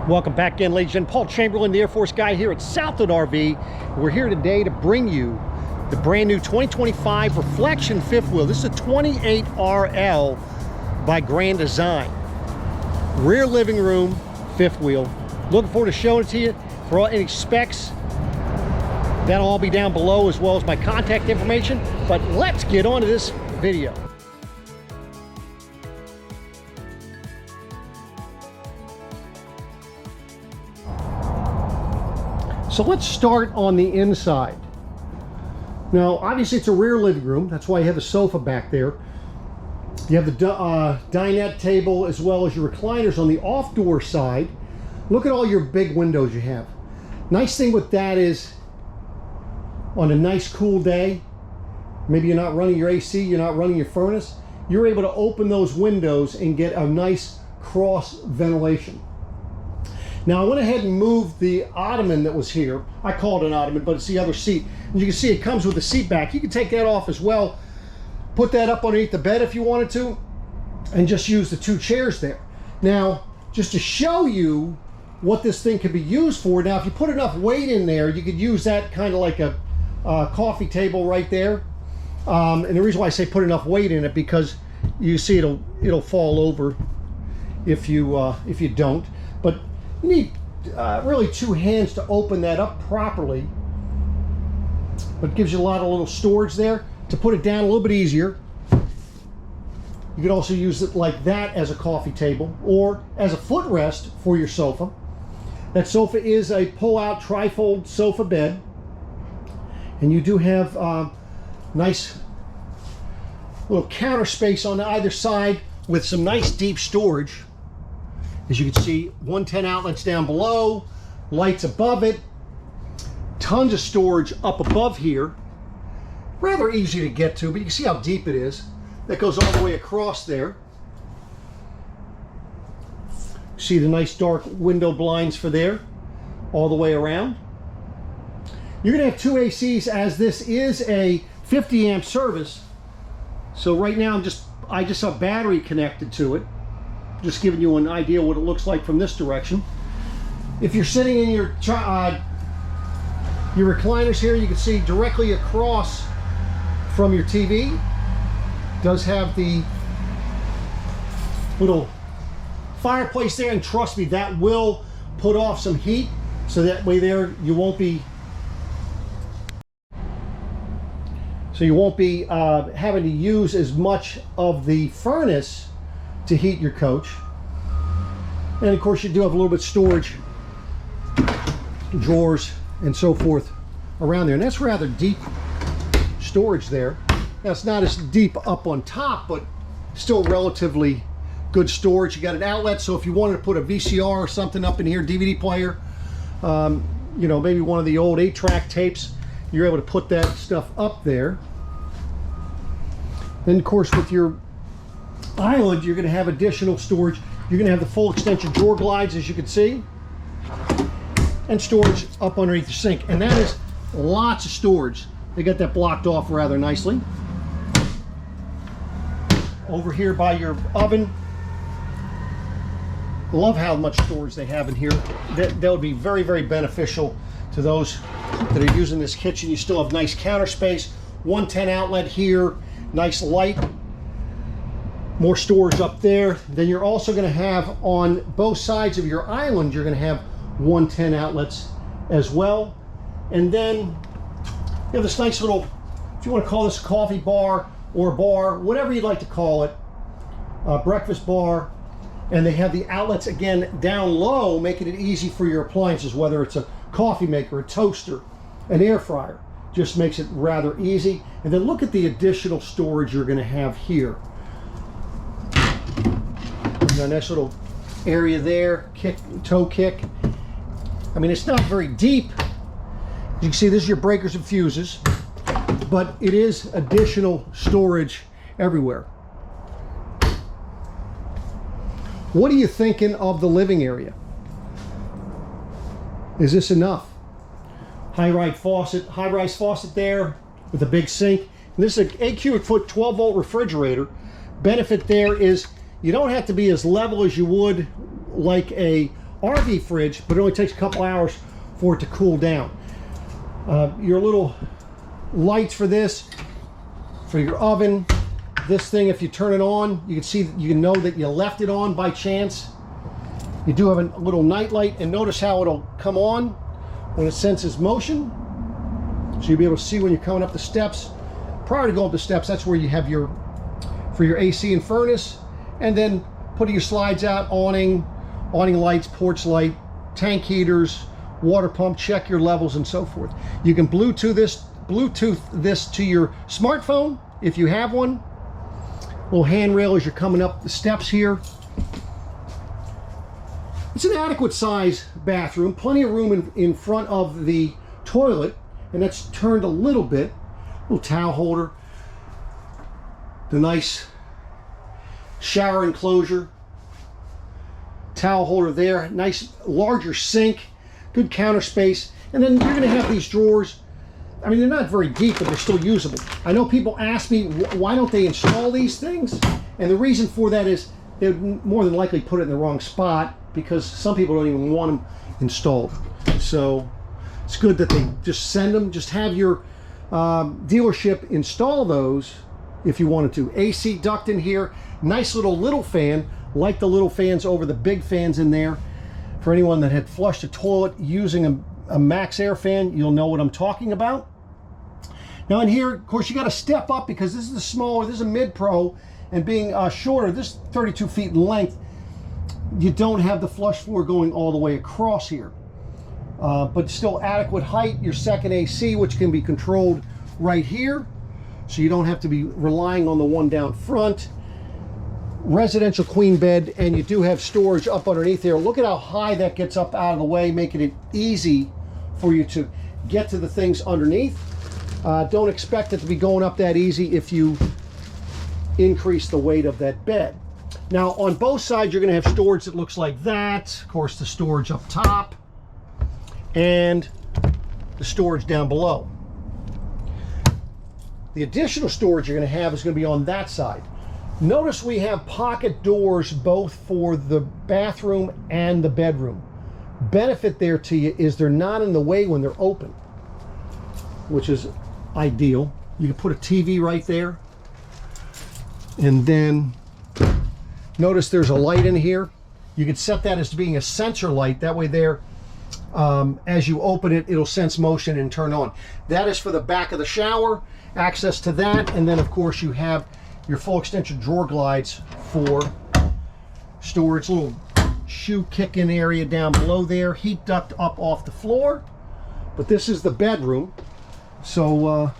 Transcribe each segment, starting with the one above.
Welcome back in, ladies and gentlemen. Paul Chamberlain, the Air Force guy here at Southwood RV. We're here today to bring you the brand new 2025 Reflection fifth wheel. This is a 28RL by Grand Design. Rear living room fifth wheel. Looking forward to showing it to you. For all any specs, that'll all be down below, as well as my contact information. But let's get on to this video. So let's start on the inside. Now, obviously it's a rear living room. That's why you have the sofa back there. You have the dinette table as well as your recliners on the off-door side. Look at all your big windows you have. Nice thing with that is, on a nice cool day, maybe you're not running your AC, you're not running your furnace, you're able to open those windows and get a nice cross ventilation. Now, I went ahead and moved the ottoman that was here. I call it an ottoman, but it's the other seat. And you can see it comes with the seat back. You can take that off as well. Put that up underneath the bed if you wanted to, and just use the two chairs there. Now, just to show you what this thing could be used for, now if you put enough weight in there, you could use that kind of like a coffee table right there. And the reason why I say put enough weight in it, because you see it'll fall over if you don't. But you need really two hands to open that up properly, but it gives you a lot of little storage there. To put it down a little bit easier, you could also use it like that as a coffee table or as a footrest for your sofa. That sofa is a pull-out trifold sofa bed, and you do have nice little counter space on either side with some nice deep storage. As you can see, 110 outlets down below, lights above it, tons of storage up above here. Rather easy to get to, but you can see how deep it is. That goes all the way across there. See the nice dark window blinds for there, all the way around. You're gonna have two ACs, as this is a 50 amp service. So right now I just have battery connected to it. Just giving you an idea what it looks like from this direction. If you're sitting in your recliners here, you can see directly across from your TV. Does have the little fireplace there, and trust me, that will put off some heat, so that way there you won't be having to use as much of the furnace to heat your coach. And of course you do have a little bit of storage, drawers and so forth around there, and that's rather deep storage there. Now it's not as deep up on top, but still relatively good storage. You got an outlet, so if you wanted to put a VCR or something up in here, DVD player, you know, maybe one of the old 8-track tapes, you're able to put that stuff up there. Then of course with your island, you're going to have additional storage. You're going to have the full extension drawer glides, as you can see, and storage up underneath the sink, and that is lots of storage. They got that blocked off rather nicely. Over here by your oven, love how much storage they have in here. That would be very, very beneficial to those that are using this kitchen. You still have nice counter space, 110 outlet here, nice light, more storage up there. Then you're also going to have on both sides of your island, you're going to have 110 outlets as well. And then you have this nice little, if you want to call this a coffee bar or a bar, whatever you'd like to call it, breakfast bar. And they have the outlets again down low, making it easy for your appliances, whether it's a coffee maker, a toaster, an air fryer. Just makes it rather easy. And then look at the additional storage you're going to have here. A nice little area there, toe kick. I mean, it's not very deep. You can see this is your breakers and fuses, but it is additional storage everywhere. What are you thinking of the living area? Is this enough? High-rise faucet there with a big sink. And this is an 8 cubic foot 12 volt refrigerator. Benefit there is you don't have to be as level as you would like a RV fridge, but it only takes a couple hours for it to cool down. Your little lights for this, for your oven. This thing, if you turn it on, you can see, you can know that you left it on by chance. You do have a little night light, and notice how it'll come on when it senses motion. So you'll be able to see when you're coming up the steps. Prior to going up the steps, that's where you have your, for your AC and furnace, and then putting your slides out, awning lights, porch light, tank heaters, water pump, check your levels, and so forth. You can Bluetooth this to your smartphone if you have one. Little handrail as you're coming up the steps here. It's an adequate size bathroom, plenty of room in front of the toilet, and that's turned a little bit. Little towel holder, the nice shower enclosure, towel holder there, nice larger sink, good counter space, and then you're going to have these drawers. I mean, they're not very deep, but they're still usable. I know people ask me, why don't they install these things? And the reason for that is they would more than likely put it in the wrong spot, because some people don't even want them installed. So it's good that they just send them. Just have your dealership install those if you wanted to. AC duct in here, nice little fan, like the little fans over the big fans in there. For anyone that had flushed a toilet using a max air fan, you'll know what I'm talking about. Now in here, of course, you got to step up, because this is a smaller, this is a mid-pro, and being shorter, this is 32 feet in length, you don't have the flush floor going all the way across here. But still adequate height. Your second AC, which can be controlled right here, so you don't have to be relying on the one down front. Residential queen bed, and you do have storage up underneath there. Look at how high that gets up out of the way, making it easy for you to get to the things underneath. Don't expect it to be going up that easy if you increase the weight of that bed. Now on both sides, you're going to have storage that looks like that. Of course, the storage up top and the storage down below. The additional storage you're going to have is going to be on that side. Notice we have pocket doors both for the bathroom and the bedroom. Benefit there to you is they're not in the way when they're open, which is ideal. You can put a TV right there, and then notice there's a light in here. You can set that as being a sensor light. That way there, as you open it, it'll sense motion and turn on. That is for the back of the shower, access to that, and then of course you have your full extension drawer glides for storage. Little shoe kick-in area down below there, heat duct up off the floor. But this is the bedroom. So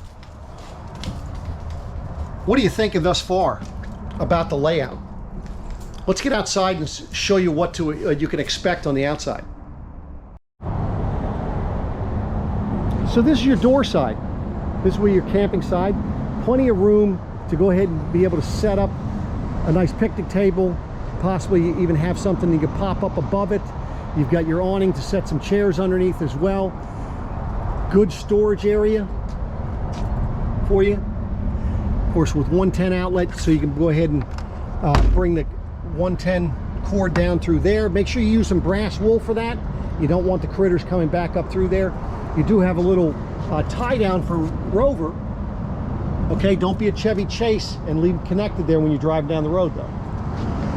what are you thinking thus far about the layout? Let's get outside and show you what you can expect on the outside. So this is your door side. This is where your camping side. Plenty of room to go ahead and be able to set up a nice picnic table, possibly even have something you can pop up above it. You've got your awning to set some chairs underneath as well. Good storage area for you. Of course, with 110 outlet, so you can go ahead and bring the 110 cord down through there. Make sure you use some brass wool for that. You don't want the critters coming back up through there. You do have a little tie down for Rover. Okay, don't be a Chevy Chase and leave it connected there when you drive down the road though.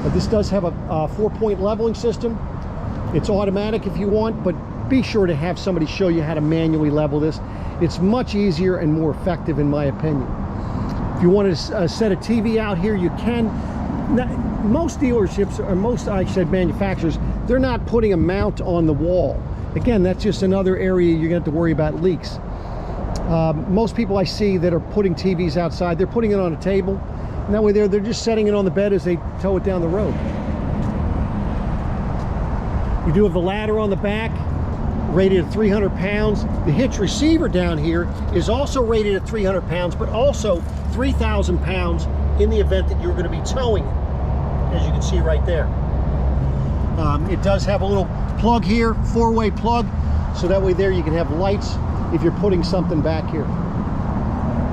But this does have a 4-point leveling system. It's automatic if you want, but be sure to have somebody show you how to manually level this. It's much easier and more effective in my opinion. If you want to set a TV out here, you can. Most dealerships, or most, I said, manufacturers, they're not putting a mount on the wall. Again, that's just another area you're going to have to worry about leaks. Most people I see that are putting TVs outside, they're putting it on a table, and that way they're just setting it on the bed as they tow it down the road. You do have the ladder on the back, rated at 300 pounds. The hitch receiver down here is also rated at 300 pounds, but also 3,000 pounds in the event that you're going to be towing it, as you can see right there. It does have a little plug here, 4-way plug, so that way there you can have lights if you're putting something back here.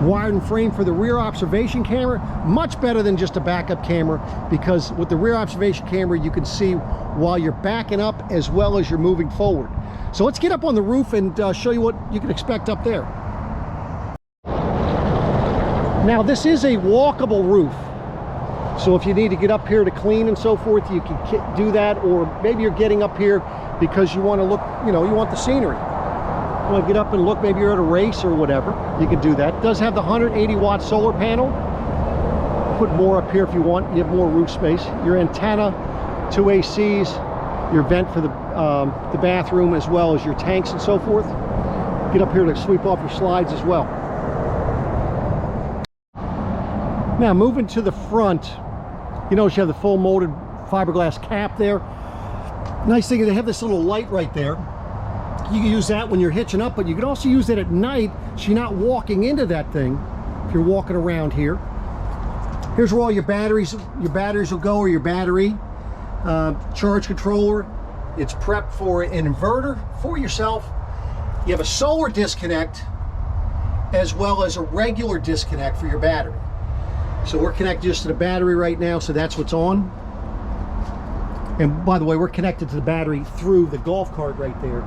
wired frame for the rear observation camera. Much better than just a backup camera, because with the rear observation camera you can see while you're backing up as well as you're moving forward. So let's get up on the roof and show you what you can expect up there. Now this is a walkable roof, so if you need to get up here to clean and so forth, you can do that, or maybe you're getting up here because you want to look, you know, you want the scenery. You want to get up and look, maybe you're at a race or whatever, you can do that. It does have the 180 watt solar panel. Put more up here if you want, you have more roof space. Your antenna, 2 ACs, your vent for the bathroom, as well as your tanks and so forth. Get up here to sweep off your slides as well. Now moving to the front, you notice you have the full molded fiberglass cap there. Nice thing is they have this little light right there. You can use that when you're hitching up, but you can also use that at night so you're not walking into that thing if you're walking around here. Here's where all your batteries will go, or your battery charge controller. It's prepped for an inverter for yourself. You have a solar disconnect as well as a regular disconnect for your battery. So we're connected just to the battery right now, so that's what's on. And by the way, we're connected to the battery through the golf cart right there.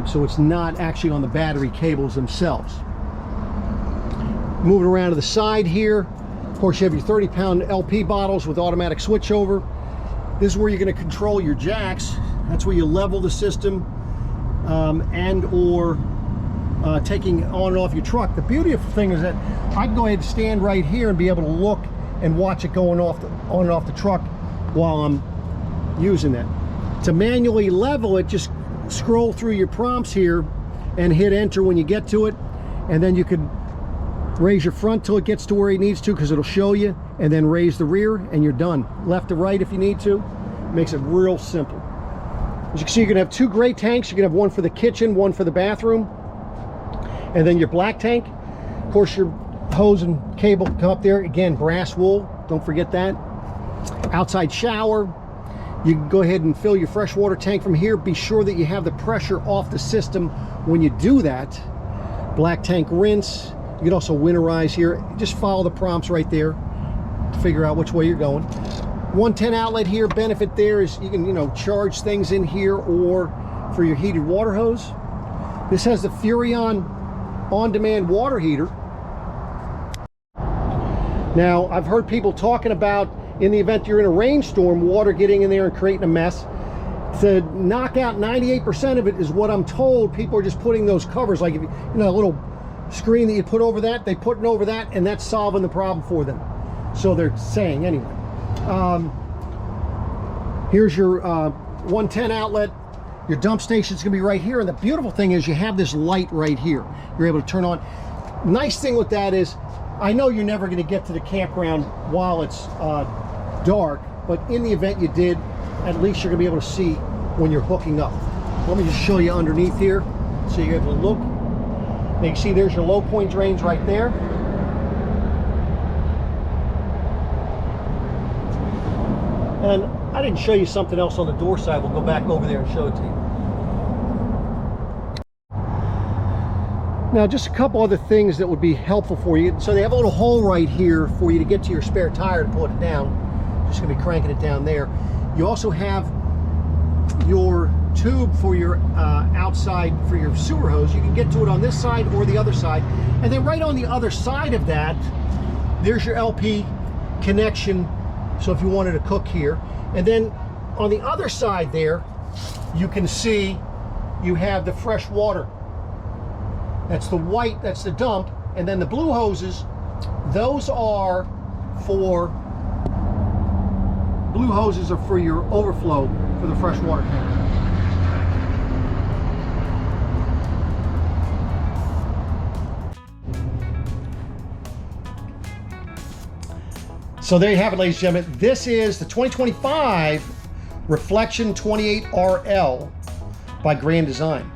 So it's not actually on the battery cables themselves. Moving around to the side here, of course you have your 30-pound LP bottles with automatic switchover. This is where you're going to control your jacks. That's where you level the system and or taking on and off your truck. The beautiful thing is that I can go ahead and stand right here and be able to look and watch it going off on and off the truck while I'm using that. To manually level it, just scroll through your prompts here and hit enter when you get to it, and then you can raise your front till it gets to where it needs to, because it'll show you, and then raise the rear and you're done. Left to right if you need to. Makes it real simple. As you can see, you're gonna have 2 gray tanks. You're gonna have one for the kitchen, one for the bathroom, and then your black tank. Of course, your hose and cable come up there. Again, brass wool, don't forget that. Outside shower. You can go ahead and fill your freshwater tank from here. Be sure that you have the pressure off the system when you do that. Black tank rinse. You can also winterize here. Just follow the prompts right there to figure out which way you're going. 110 outlet here. Benefit there is you can, you know, charge things in here or for your heated water hose. This has the Furrion on-demand water heater. Now, I've heard people talking about, in the event you're in a rainstorm, water getting in there and creating a mess. To knock out 98% of it is what I'm told. People are just putting those covers, like if you know, a little screen that you put over that, they put it over that, and that's solving the problem for them. So they're saying anyway. Here's your 110 outlet. Your dump station's gonna be right here, and the beautiful thing is you have this light right here. You're able to turn on. Nice thing with that is, I know you're never gonna get to the campground while it's dark, but in the event you did, at least you're gonna be able to see when you're hooking up. Let me just show you underneath here so you're able to look. Now you can see there's your low point drains right there. And I didn't show you something else on the door side. We'll go back over there and show it to you. Now, just a couple other things that would be helpful for you. So they have a little hole right here for you to get to your spare tire to pull it down. Just gonna be cranking it down there. You also have your tube for your outside for your sewer hose. You can get to it on this side or the other side. And then right on the other side of that, there's your LP connection. So if you wanted to cook here. And then on the other side there, you can see you have the fresh water. That's the white, that's the dump. And then the blue hoses, those are for, blue hoses are for your overflow for the fresh water tank. So there you have it, ladies and gentlemen. This is the 2025 Reflection 28RL by Grand Design.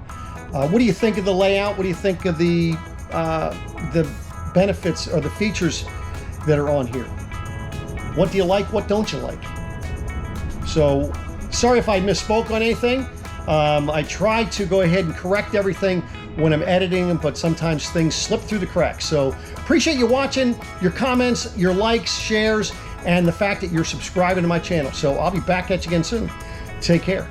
What do you think of the layout? What do you think of the benefits or the features that are on here? What do you like? What don't you like? So sorry if I misspoke on anything. I tried to go ahead and correct everything when I'm editing them, but sometimes things slip through the cracks. So appreciate you watching, your comments, your likes, shares, and the fact that you're subscribing to my channel. So I'll be back at you again soon. Take care.